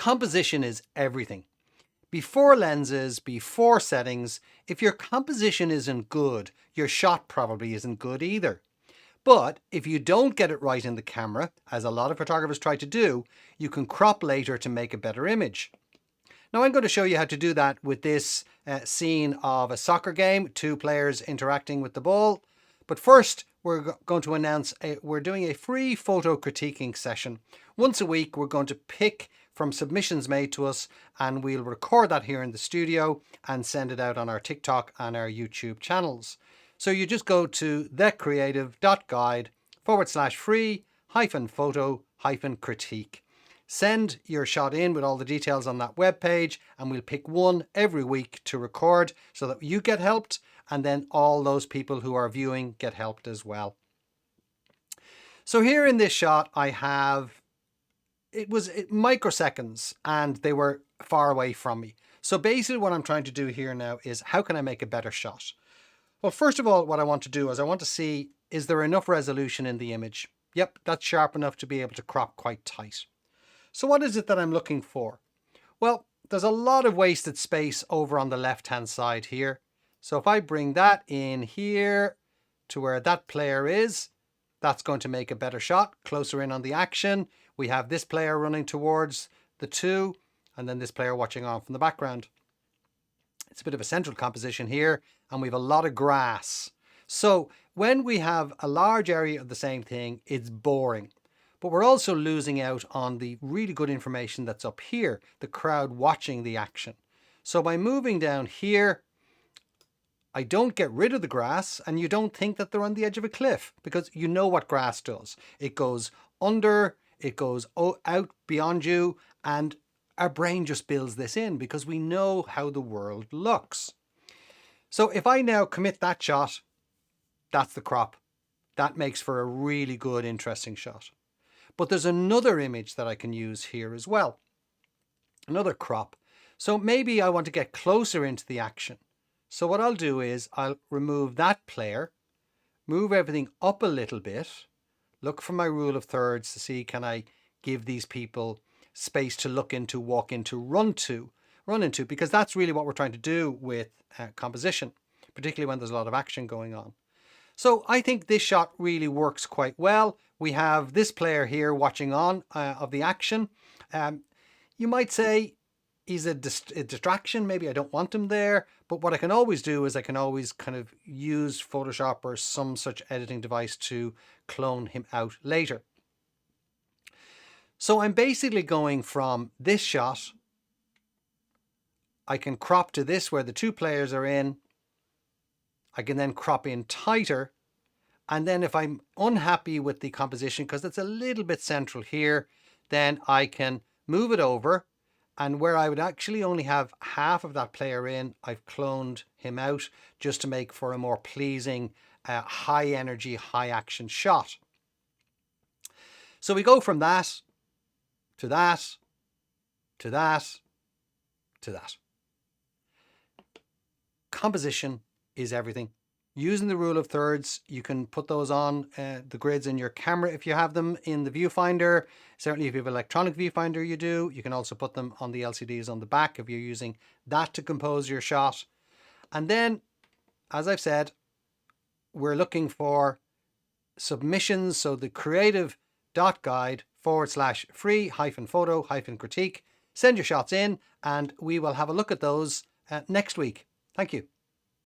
Composition is everything. Before lenses, before settings, if your composition isn't good, your shot probably isn't good either. But if you don't get it right in the camera, as a lot of photographers try to do, you can crop later to make a better image. Now I'm going to show you how to do that with this scene of a soccer game, two players interacting with the ball. But first, we're going to announce we're doing a free photo critiquing session. Once a week, we're going to pick from submissions made to us, and we'll record that here in the studio and send it out on our TikTok and our YouTube channels. So you just go to thecreative.guide/free-photo-critique. Send your shot in with all the details on that web page, and we'll pick one every week to record so that you get helped, and then all those people who are viewing get helped as well. So here in this shot, I have, it was microseconds and they were far away from me. So basically what I'm trying to do here now is, how can I make a better shot? Well, first of all, what I want to do is I want to see, is there enough resolution in the image? Yep, that's sharp enough to be able to crop quite tight. So what is it that I'm looking for? Well, there's a lot of wasted space over on the left-hand side here. So if I bring that in here to where that player is, that's going to make a better shot, closer in on the action. We have this player running towards the two, and then this player watching on from the background. It's a bit of a central composition here, and we have a lot of grass. So when we have a large area of the same thing, it's boring. But we're also losing out on the really good information that's up here, the crowd watching the action. So by moving down here, I don't get rid of the grass, and you don't think that they're on the edge of a cliff, because you know what grass does. It goes under, it goes out beyond you, and our brain just builds this in because we know how the world looks. So if I now commit that shot, that's the crop. That makes for a really good, interesting shot. But there's another image that I can use here as well. Another crop. So maybe I want to get closer into the action. So what I'll do is I'll remove that player, move everything up a little bit, look for my rule of thirds to see, can I give these people space to look into, walk into, run into, because that's really what we're trying to do with composition, particularly when there's a lot of action going on. So I think this shot really works quite well. We have this player here watching on of the action. You might say he's a distraction. Maybe I don't want him there. But what I can always do is I can always kind of use Photoshop or some such editing device to clone him out later. So I'm basically going from this shot. I can crop to this where the two players are in. I can then crop in tighter. And then if I'm unhappy with the composition, because it's a little bit central here, then I can move it over. And where I would actually only have half of that player in, I've cloned him out just to make for a more pleasing, high energy, high action shot. So we go from that, to that, to that, to that. Composition is everything. Using the rule of thirds, you can put those on the grids in your camera if you have them in the viewfinder. Certainly if you have an electronic viewfinder, you do. You can also put them on the LCDs on the back if you're using that to compose your shot. And then, as I've said, we're looking for submissions. So the creative.guide/free-photo-critique. Send your shots in and we will have a look at those next week. Thank you.